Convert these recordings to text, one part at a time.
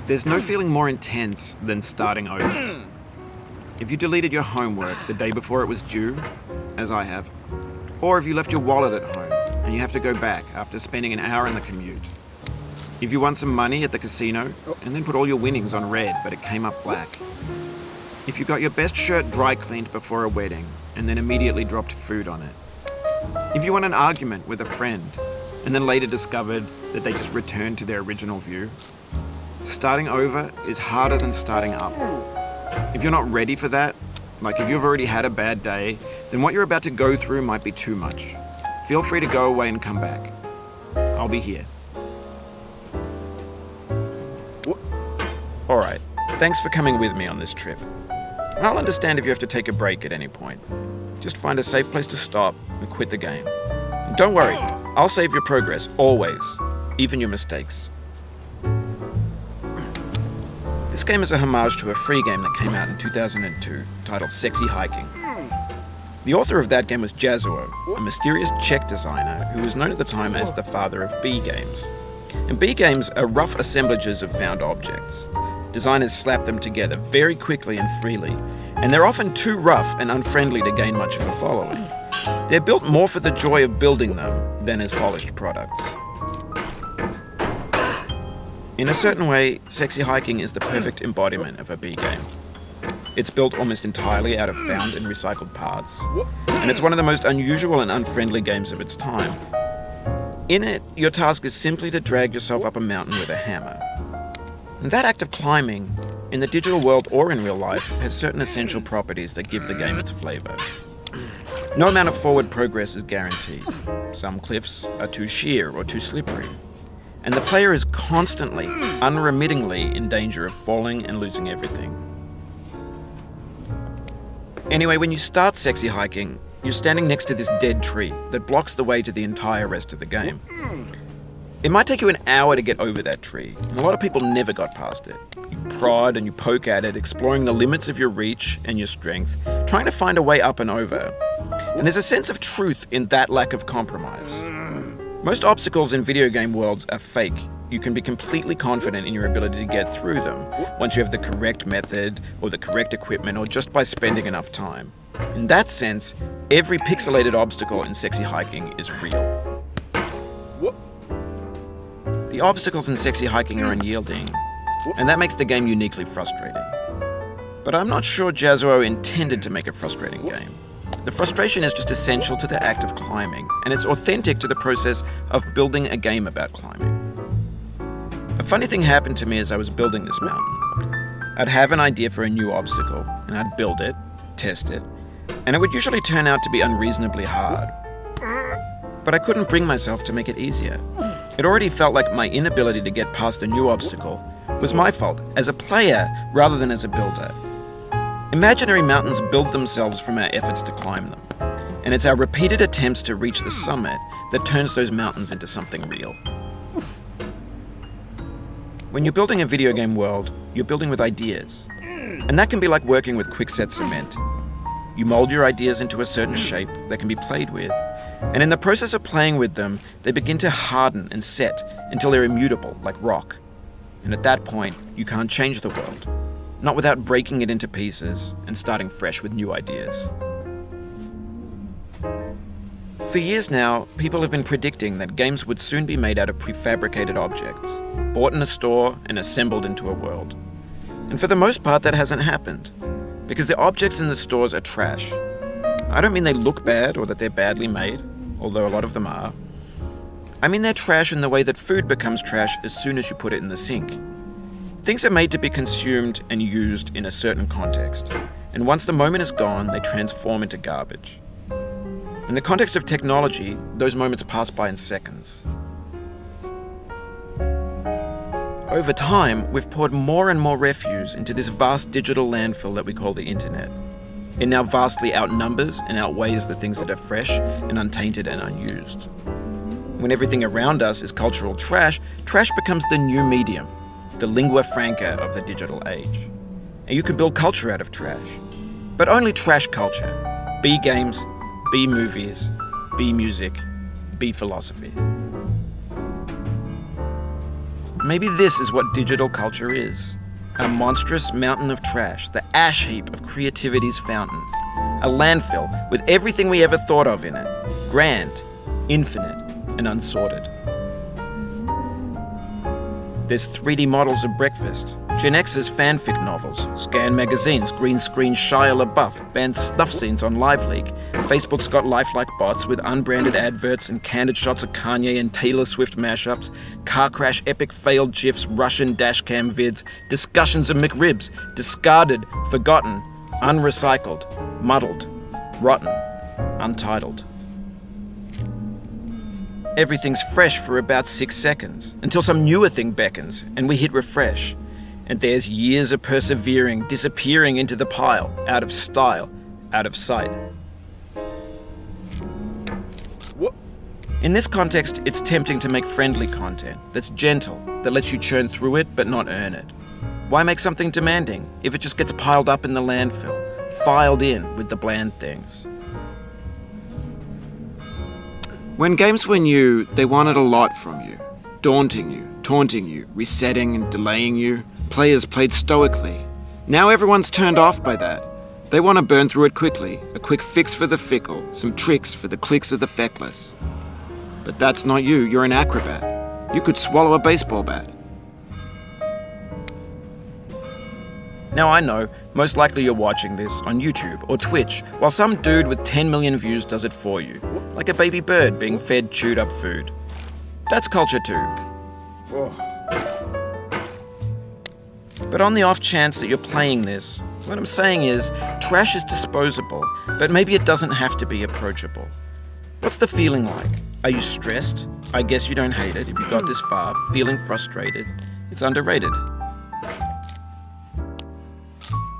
There's no feeling more intense than starting over. If you deleted your homework the day before it was due, as I have, or if you left your wallet at home and you have to go back after spending an hour in the commute. If you won some money at the casino and then put all your winnings on red but it came up black. If you got your best shirt dry cleaned before a wedding and then immediately dropped food on it. If you won an argument with a friend and then later discovered that they just returned to their original view. Starting over is harder than starting up. If you're not ready for that, like if you've already had a bad day, then what you're about to go through might be too much. Feel free to go away and come back. I'll be here. Alright, thanks for coming with me on this trip. I'll understand if you have to take a break at any point. Just find a safe place to stop and quit the game. And don't worry, I'll save your progress, always, even your mistakes. This game is a homage to a free game that came out in 2002, titled Sexy Hiking. The author of that game was Jazuo, a mysterious Czech designer who was known at the time as the father of B games. And B games are rough assemblages of found objects. Designers slap them together very quickly and freely, and they're often too rough and unfriendly to gain much of a following. They're built more for the joy of building them than as polished products. In a certain way, Sexy Hiking is the perfect embodiment of a B game. It's built almost entirely out of found and recycled parts, and it's one of the most unusual and unfriendly games of its time. In it, your task is simply to drag yourself up a mountain with a hammer. And that act of climbing, in the digital world or in real life, has certain essential properties that give the game its flavor. No amount of forward progress is guaranteed. Some cliffs are too sheer or too slippery. And the player is constantly, unremittingly in danger of falling and losing everything. Anyway, when you start Sexy Hiking, you're standing next to this dead tree that blocks the way to the entire rest of the game. It might take you an hour to get over that tree, and a lot of people never got past it. You prod and you poke at it, exploring the limits of your reach and your strength, trying to find a way up and over. And there's a sense of truth in that lack of compromise. Most obstacles in video game worlds are fake. You can be completely confident in your ability to get through them once you have the correct method or the correct equipment or just by spending enough time. In that sense, every pixelated obstacle in Sexy Hiking is real. The obstacles in Sexy Hiking are unyielding, and that makes the game uniquely frustrating. But I'm not sure Jazuo intended to make a frustrating game. The frustration is just essential to the act of climbing, and it's authentic to the process of building a game about climbing. A funny thing happened to me as I was building this mountain. I'd have an idea for a new obstacle, and I'd build it, test it, and it would usually turn out to be unreasonably hard. But I couldn't bring myself to make it easier. It already felt like my inability to get past a new obstacle was my fault as a player rather than as a builder. Imaginary mountains build themselves from our efforts to climb them, and it's our repeated attempts to reach the summit that turns those mountains into something real. When you're building a video game world, you're building with ideas, and that can be like working with quickset cement. You mold your ideas into a certain shape that can be played with, and in the process of playing with them, they begin to harden and set until they're immutable, like rock. And at that point, you can't change the world. Not without breaking it into pieces and starting fresh with new ideas. For years now, people have been predicting that games would soon be made out of prefabricated objects, bought in a store and assembled into a world. And for the most part, that hasn't happened, because the objects in the stores are trash. I don't mean they look bad or that they're badly made, although a lot of them are. I mean they're trash in the way that food becomes trash as soon as you put it in the sink. Things are made to be consumed and used in a certain context, and once the moment is gone, they transform into garbage. In the context of technology, those moments pass by in seconds. Over time, we've poured more and more refuse into this vast digital landfill that we call the internet. It now vastly outnumbers and outweighs the things that are fresh and untainted and unused. When everything around us is cultural trash, trash becomes the new medium, the lingua franca of the digital age. And you can build culture out of trash, but only trash culture. B games, B movies, B music, B philosophy. Maybe this is what digital culture is. A monstrous mountain of trash, the ash heap of creativity's fountain. A landfill with everything we ever thought of in it. Grand, infinite, and unsorted. There's 3D models of breakfast, Gen X's fanfic novels, scan magazines, green screen Shia LaBeouf, banned snuff scenes on LiveLeak. Facebook's got lifelike bots with unbranded adverts and candid shots of Kanye and Taylor Swift mashups, car crash epic failed GIFs, Russian dashcam vids, discussions of McRibs, discarded, forgotten, unrecycled, muddled, rotten, untitled. Everything's fresh for about 6 seconds, until some newer thing beckons, and we hit refresh. And there's years of persevering disappearing into the pile, out of style, out of sight. In this context, it's tempting to make friendly content that's gentle, that lets you churn through it but not earn it. Why make something demanding if it just gets piled up in the landfill, filed in with the bland things? When games were new, they wanted a lot from you. Daunting you, taunting you, resetting and delaying you. Players played stoically. Now everyone's turned off by that. They want to burn through it quickly, a quick fix for the fickle, some tricks for the clicks of the feckless. But that's not you, you're an acrobat. You could swallow a baseball bat. Now I know, most likely you're watching this on YouTube or Twitch, while some dude with 10 million views does it for you, like a baby bird being fed chewed up food. That's culture too. But on the off chance that you're playing this, what I'm saying is, trash is disposable, but maybe it doesn't have to be approachable. What's the feeling like? Are you stressed? I guess you don't hate it if you got this far, feeling frustrated. It's underrated.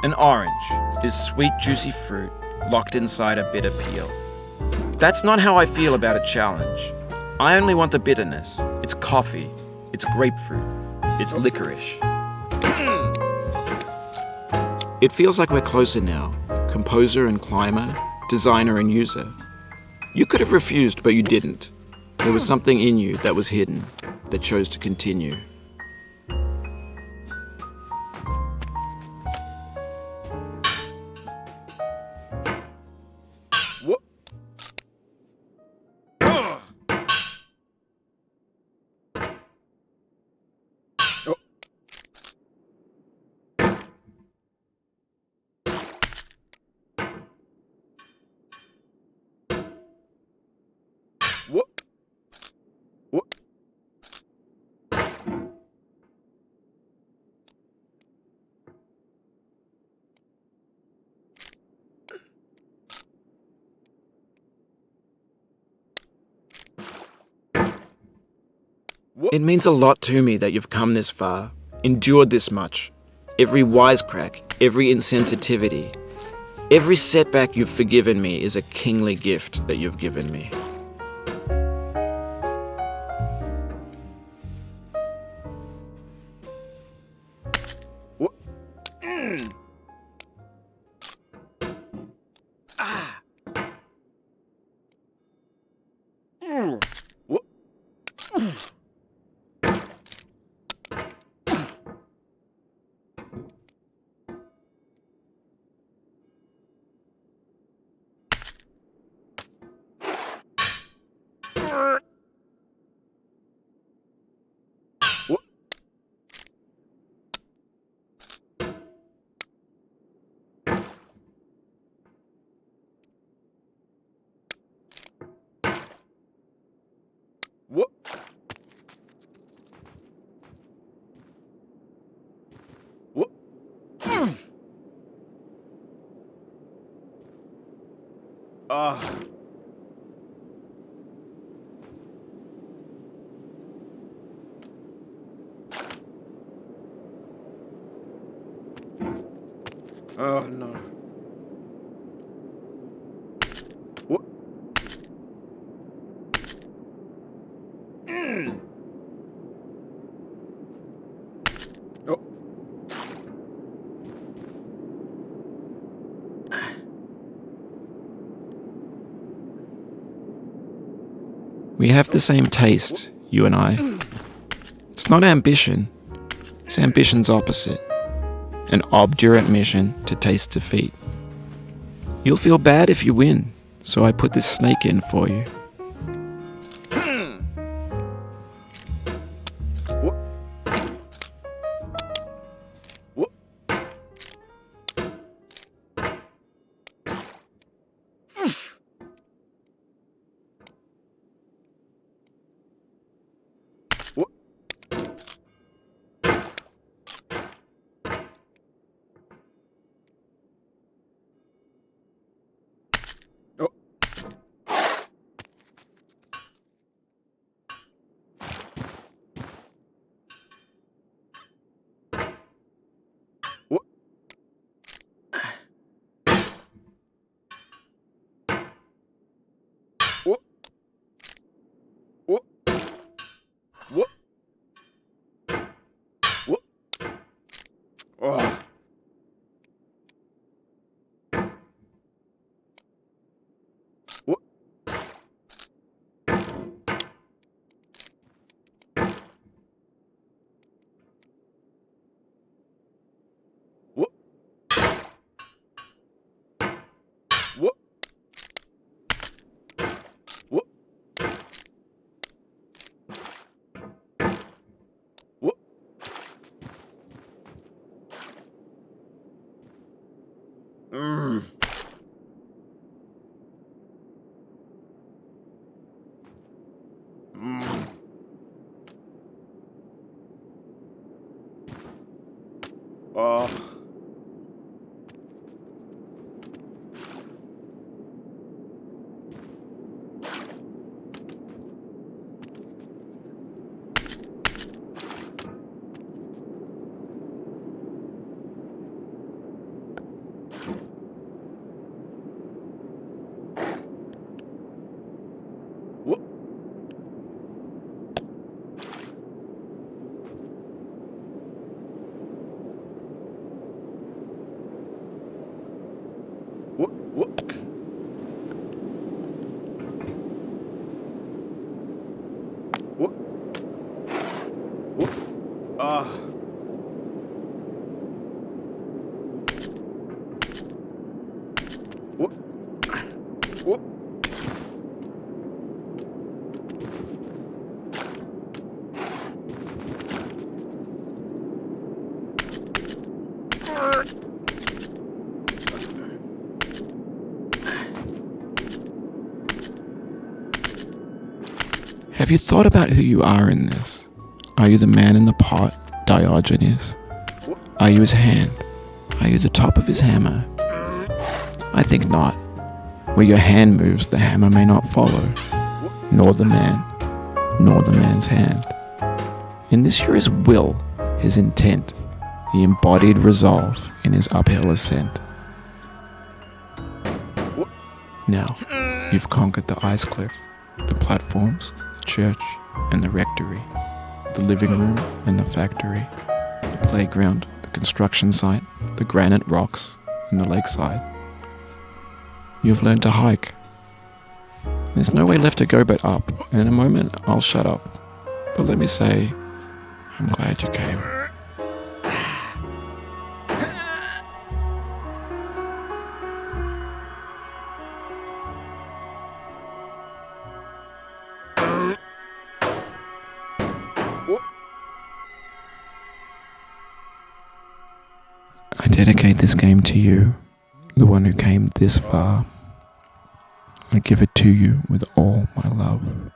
An orange is sweet, juicy fruit locked inside a bitter peel. That's not how I feel about a challenge. I only want the bitterness. It's coffee. It's grapefruit. It's licorice. It feels like we're closer now. Composer and climber, designer and user. You could have refused, but you didn't. There was something in you that was hidden, that chose to continue. It means a lot to me that you've come this far, endured this much. Every wisecrack, every insensitivity, every setback you've forgiven me is a kingly gift that you've given me. Oh no. What? Oh. We have the same taste, you and I. It's not ambition. It's ambition's opposite. An obdurate mission to taste defeat. You'll feel bad if you win, so I put this snake in for you. Have you thought about who you are in this? Are you the man in the pot, Diogenes? Are you his hand? Are you the top of his hammer? I think not. Where your hand moves, the hammer may not follow, nor the man, nor the man's hand. In this you're his will, his intent, the embodied resolve in his uphill ascent. Now, you've conquered the ice cliff, the platforms, the church and the rectory, the living room and the factory, the playground, the construction site, the granite rocks and the lakeside. You've learned to hike. There's no way left to go but up, and in a moment I'll shut up. But let me say, I'm glad you came. I dedicate this game to you, the one who came this far. I give it to you with all my love.